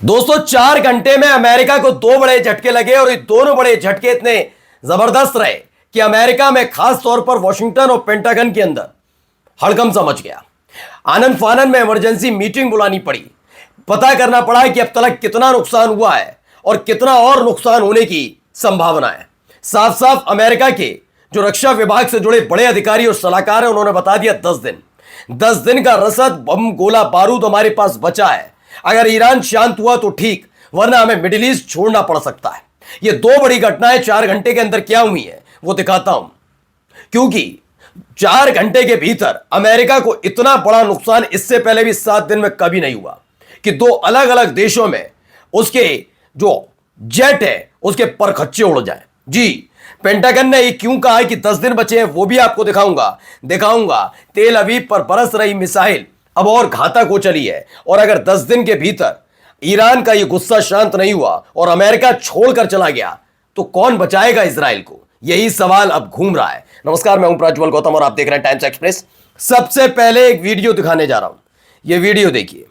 दोस्तों 4 घंटे में अमेरिका को दो बड़े झटके लगे और ये दोनों बड़े झटके इतने जबरदस्त रहे कि अमेरिका में खास तौर पर वॉशिंगटन और पेंटागन के अंदर हड़कंप समझ गया। आनन फानन में इमरजेंसी मीटिंग बुलानी पड़ी। पता करना पड़ा कि अब तक कितना नुकसान हुआ है और कितना और नुकसान होने की संभावना है। साफ साफ अमेरिका के जो रक्षा विभाग से जुड़े बड़े अधिकारी और सलाहकार हैं उन्होंने बता दिया 10 दिन का रसद बम गोला बारूद हमारे पास बचा है। अगर ईरान शांत हुआ तो ठीक, वरना हमें मिडिल ईस्ट छोड़ना पड़ सकता है। ये दो बड़ी घटनाएं 4 घंटे के अंदर क्या हुई है वो दिखाता हूं, क्योंकि 4 घंटे के भीतर अमेरिका को इतना बड़ा नुकसान इससे पहले भी 7 दिन में कभी नहीं हुआ कि दो अलग अलग देशों में उसके जो जेट है उसके परखच्चे उड़ जाए। जी, पेंटागन ने ये क्यों कहा है कि 10 दिन बचे हैं वो भी आपको दिखाऊंगा। तेल अवीव पर बरस रही मिसाइल अब और घातक हो चली है, और अगर 10 दिन के भीतर ईरान का ये गुस्सा शांत नहीं हुआ और अमेरिका छोड़कर चला गया तो कौन बचाएगा इजराइल को? यही सवाल अब घूम रहा है। नमस्कार, मैं हूं प्रज्वल गौतम और आप देख रहे हैं टाइम्स एक्सप्रेस। सबसे पहले एक वीडियो दिखाने जा रहा हूं। ये वीडियो देखिए,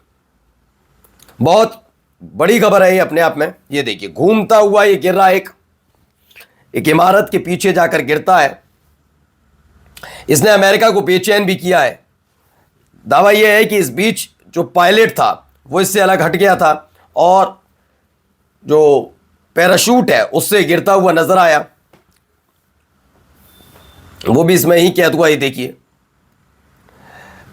बहुत बड़ी खबर है ये अपने आप में। ये देखिए, घूमता हुआ ये गिर रहा है, एक इमारत के पीछे जाकर गिरता है। इसने अमेरिका को बेचैन भी किया है। दावा यह है कि इस बीच जो पायलट था वो इससे अलग हट गया था और जो पैराशूट है उससे गिरता हुआ नजर आया, वो भी इसमें ही कैद हुआ। ये देखिए,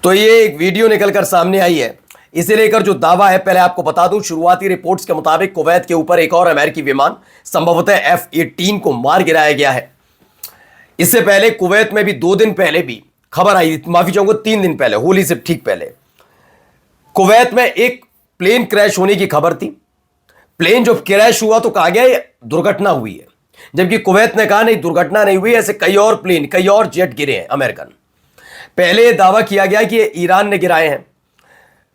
तो ये एक वीडियो निकलकर सामने आई है। इसे लेकर जो दावा है, पहले आपको बता दूं, शुरुआती रिपोर्ट्स के मुताबिक कुवैत के ऊपर एक और अमेरिकी विमान संभवतः F-18 को मार गिराया गया है। इससे पहले कुवैत में भी 2 दिन पहले भी खबर आई, माफी चाहूंगा 3 दिन पहले, होली से ठीक पहले कुवैत में एक प्लेन क्रैश होने की खबर थी। प्लेन जब क्रैश हुआ तो कहा गया ये दुर्घटना हुई है, जबकि कुवैत ने कहा नहीं, दुर्घटना नहीं हुई, ऐसे कई और प्लेन, कई और जेट गिरे हैं अमेरिकन। पहले दावा किया गया कि ईरान ने गिराए हैं,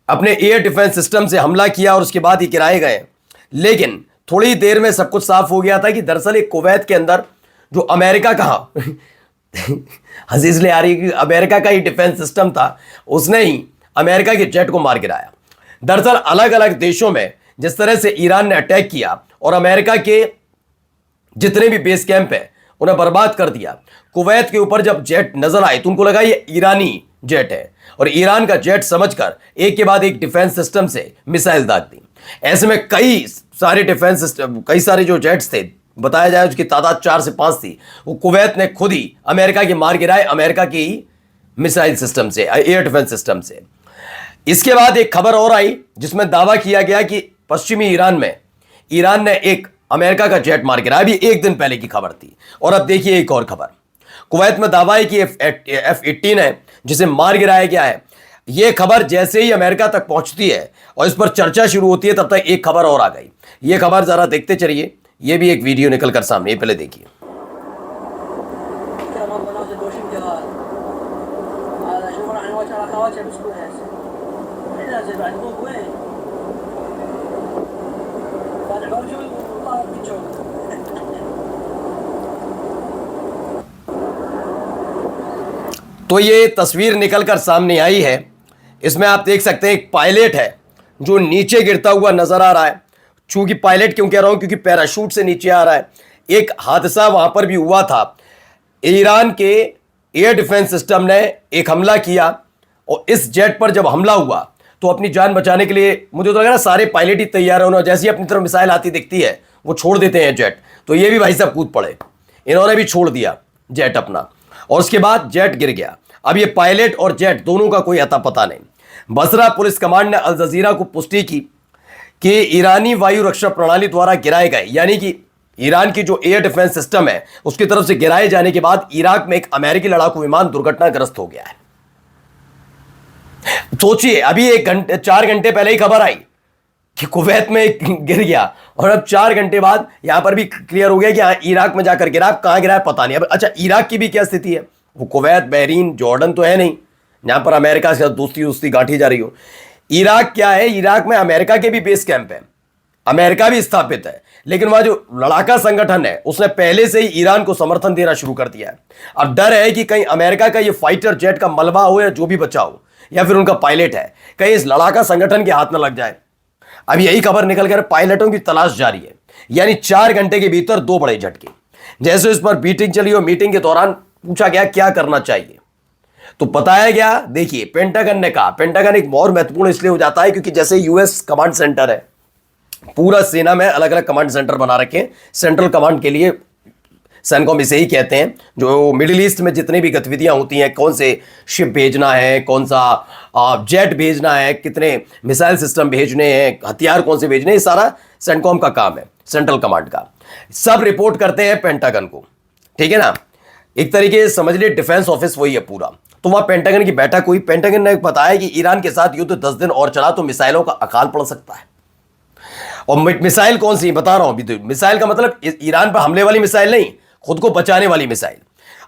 अपने एयर डिफेंस सिस्टम से हमला किया और उसके बाद ही गिराए गए। लेकिन थोड़ी देर में सब कुछ साफ हो गया था कि दरअसल एक कुवैत के अंदर जो अमेरिका का हंसी इसलिए आ रही कि अमेरिका का ही डिफेंस सिस्टम था, उसने ही अमेरिका के जेट को मार गिराया। दरअसल अलग अलग देशों में जिस तरह से ईरान ने अटैक किया और अमेरिका के जितने भी बेस कैंप है उन्हें बर्बाद कर दिया, कुवैत के ऊपर जब जेट नजर आए तो उनको लगा ये ईरानी जेट है और ईरान का जेट समझकर एक के बाद एक डिफेंस सिस्टम से मिसाइल दाग दी। ऐसे में कई सारे डिफेंस सिस्टम, कई सारे जो जेट्स थे, बताया जाए उसकी तादाद 4 से 5 थी, वो कुवैत ने खुद ही अमेरिका की मार गिराए, अमेरिका की ही मिसाइल सिस्टम से, एयर डिफेंस सिस्टम से। इसके बाद एक खबर और आई जिसमें दावा किया गया कि पश्चिमी ईरान में ईरान ने एक अमेरिका का जेट मार गिराया। अभी 1 दिन पहले की खबर थी। और अब देखिए एक और खबर, कुवैत में दावा है कि F-18 है जिसे मार गिराया गया है। यह खबर जैसे ही अमेरिका तक पहुंचती है और इस पर चर्चा शुरू होती है, तब तक एक खबर और आ गई। यह खबर जरा देखते चलिए, यह भी एक वीडियो निकलकर सामने, पहले देखिए। तो ये तस्वीर निकलकर सामने आई है। इसमें आप देख सकते हैं एक पायलट है जो नीचे गिरता हुआ नजर आ रहा है। चूंकि पायलट क्यों कह रहा हूं, क्योंकि पैराशूट से नीचे आ रहा है। एक हादसा वहां पर भी हुआ था। ईरान के एयर डिफेंस सिस्टम ने एक हमला किया और इस जेट पर जब हमला हुआ तो अपनी जान बचाने के लिए, मुझे तो लग रहा है सारे पायलट ही तैयार है। उन्होंने जैसे ही अपनी तरफ मिसाइल आती दिखती है वो छोड़ देते हैं जेट। तो ये भी भाई साहब कूद पड़े, इन्होंने भी छोड़ दिया जेट अपना, और उसके बाद जेट गिर गया। अब ये पायलट और जेट दोनों का कोई अता पता नहीं। बसरा पुलिस कमांड ने अल जजीरा को पुष्टि की कि ईरानी वायु रक्षा प्रणाली द्वारा गिराए गए, यानी कि ईरान की जो एयर डिफेंस सिस्टम है उसकी तरफ से गिराए जाने के बाद इराक में एक अमेरिकी लड़ाकू विमान दुर्घटनाग्रस्त हो गया है। सोचिए, अभी 4 घंटे पहले ही खबर आई कि कुवैत में गिर गया और अब 4 घंटे बाद यहां पर भी क्लियर हो गया कि हाँ इराक में जाकर गिरा। कहां गिरा है पता नहीं। अब अच्छा, इराक की भी क्या स्थिति है? वो कुवैत, बहरीन, जॉर्डन तो है नहीं जहां पर अमेरिका से दोस्ती गांठी जा रही हो। इराक क्या है? इराक में अमेरिका के भी बेस कैंप है, अमेरिका भी स्थापित है, लेकिन वह जो लड़ाका संगठन है उसने पहले से ही ईरान को समर्थन देना शुरू कर दिया है। अब डर है कि कहीं अमेरिका का ये फाइटर जेट का मलबा हो या जो भी बचा हो, या फिर उनका पायलट है, कहीं इस लड़ाका संगठन के हाथ न लग जाए। अब यही खबर निकल कर पायलटों की तलाश जारी है, यानी 4 घंटे के भीतर 2 बड़े झटके। जैसे इस पर मीटिंग चली और मीटिंग के दौरान पूछा गया क्या करना चाहिए, तो बताया गया, देखिए पेंटागन ने कहा, पेंटागन एक और महत्वपूर्ण इसलिए हो जाता है क्योंकि जैसे यूएस कमांड सेंटर है, पूरा सेना में अलग अलग कमांड सेंटर बना रखे हैं, सेंट्रल कमांड के लिए सैनकॉम इसे ही कहते हैं, जो मिडिल ईस्ट में जितनी भी गतिविधियां होती हैं, कौन से शिप भेजना है, कौन सा जेट भेजना है, कितने मिसाइल सिस्टम भेजने हैं, हथियार कौन से भेजने हैं, ये सारा सैनकॉम का काम है, सेंट्रल कमांड का। सब रिपोर्ट करते हैं पेंटागन को, ठीक है ना। एक तरीके से समझ लिए डिफेंस ऑफिस वही है पूरा। तो वहां पेंटागन की बैठक हुई। पेंटागन ने बताया कि ईरान के साथ युद्ध 10 दिन और चला तो मिसाइलों का अकाल पड़ सकता है। और मिसाइल कौन सी बता रहा हूं अभी, तो मिसाइल का मतलब ईरान पर हमले वाली मिसाइल नहीं, खुद को बचाने वाली मिसाइल।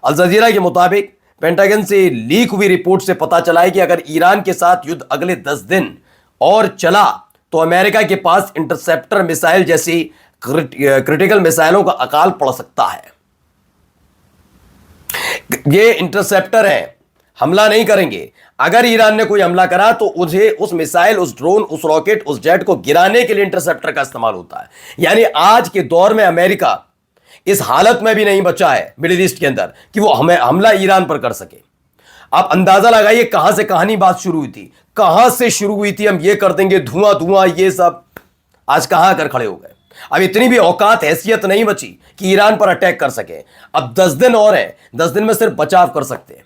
अल जजीरा के मुताबिक पेंटागन से लीक हुई रिपोर्ट से पता चला है कि अगर ईरान के साथ युद्ध अगले 10 दिन और चला तो अमेरिका के पास इंटरसेप्टर मिसाइल जैसी क्रिटिकल मिसाइलों का अकाल पड़ सकता है। ये इंटरसेप्टर है, हमला नहीं करेंगे। अगर ईरान ने कोई हमला करा तो उसे उस मिसाइल, उस ड्रोन, उस रॉकेट, उस जेट को गिराने के लिए इंटरसेप्टर का इस्तेमाल होता है। यानी आज के दौर में अमेरिका इस हालत में भी नहीं बचा है मिडिल ईस्ट के अंदर कि वो हमें हमला ईरान पर कर सके। आप अंदाजा लगाइए कहां से कहानी बात शुरू हुई थी, कहां से शुरू हुई थी, हम ये कर देंगे, धुआं धुआं, ये सब आज कहां आकर खड़े हो गए। अब इतनी भी औकात हैसियत नहीं बची कि ईरान पर अटैक कर सके। अब 10 दिन और हैं, 10 दिन में सिर्फ बचाव कर सकते हैं,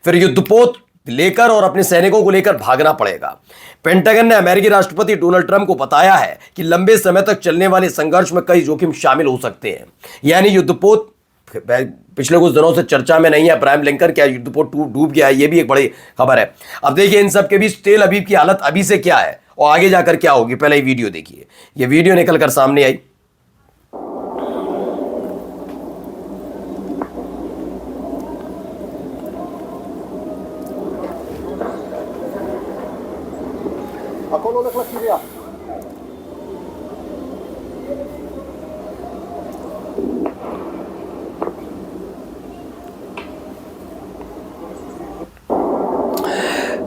फिर युद्धपोत लेकर और अपने सैनिकों को लेकर भागना पड़ेगा। पेंटागन ने अमेरिकी राष्ट्रपति डोनाल्ड ट्रंप को बताया है कि लंबे समय तक चलने वाले संघर्ष में कई जोखिम शामिल हो सकते हैं, यानी युद्धपोत पिछले कुछ दिनों से चर्चा में नहीं है। अब्राहम लिंकन क्या युद्धपोत डूब गया है, यह भी एक बड़ी खबर है। अब देखिए इन सब के बीच तेल अवीव की हालत अभी से क्या है और आगे जाकर क्या होगी, पहले ये वीडियो देखिए। ये वीडियो निकलकर सामने आई।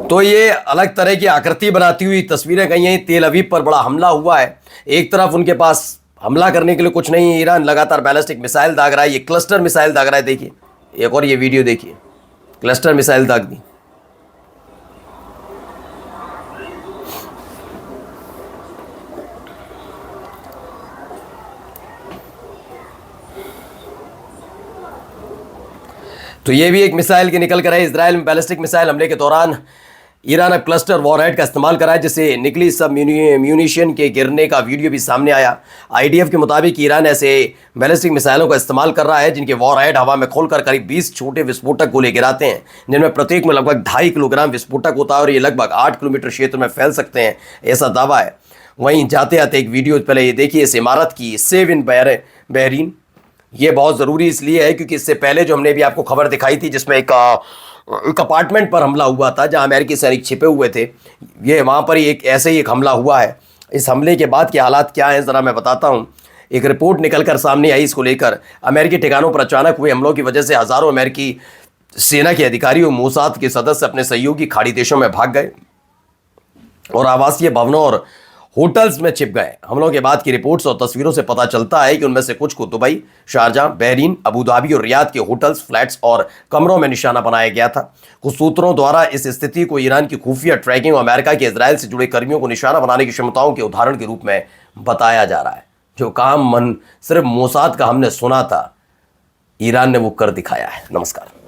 तो ये अलग तरह की आकृति बनाती हुई तस्वीरें कहीं हैं। तेल अवीव पर बड़ा हमला हुआ है, एक तरफ उनके पास हमला करने के लिए कुछ नहीं है, ईरान लगातार बैलिस्टिक मिसाइल दाग रहा है, ये क्लस्टर मिसाइल दाग रहा है। देखिए एक और ये वीडियो देखिए, क्लस्टर मिसाइल दाग दी। तो ये भी एक मिसाइल की निकल कर है। इजराइल में बैलिस्टिक मिसाइल हमले के दौरान ईरान अब क्लस्टर वॉरहेड का इस्तेमाल करा है, जिससे निकली सब म्यूनिशन के गिरने का वीडियो भी सामने आया। आईडीएफ के मुताबिक ईरान ऐसे बैलिस्टिक मिसाइलों का इस्तेमाल कर रहा है जिनके वॉरहेड हवा में खोलकर करीब 20 छोटे विस्फोटक गोले गिराते हैं, जिनमें प्रत्येक में लगभग 2.5 किलोग्राम विस्फोटक होता है और ये लगभग 8 किलोमीटर क्षेत्र में फैल सकते हैं, ऐसा दावा है। वहीं जाते आते एक वीडियो पहले ये देखिए, इस इमारत की सेव इन बहरीन। ये बहुत ज़रूरी इसलिए है क्योंकि इससे पहले जो हमने भी आपको खबर दिखाई थी जिसमें एक अपार्टमेंट पर हमला हुआ था जहां अमेरिकी सैनिक छिपे हुए थे, ये वहां पर ही एक ऐसे ही एक हमला हुआ है। इस हमले के बाद के हालात क्या हैं ज़रा मैं बताता हूं। एक रिपोर्ट निकलकर सामने आई इसको लेकर। अमेरिकी ठिकानों पर अचानक हुए हमलों की वजह से हज़ारों अमेरिकी सेना के अधिकारी और मोसाद के सदस्य अपने सहयोगी खाड़ी देशों में भाग गए और आवासीय भवनों और होटल्स में छिप गए। हमलों के बाद की रिपोर्ट्स और तस्वीरों से पता चलता है कि उनमें से कुछ को Dubai, Sharjah, Bahrain, Abu Dhabi और रियाद के होटल्स, फ्लैट्स और कमरों में निशाना बनाया गया था। कुछ सूत्रों द्वारा इस स्थिति को ईरान की खुफिया ट्रैकिंग और अमेरिका के इजराइल से जुड़े कर्मियों को निशाना बनाने की क्षमताओं के उदाहरण के रूप में बताया जा रहा है। जो काम मन सिर्फ मोसाद का हमने सुना था, ईरान ने वो कर दिखाया है। नमस्कार।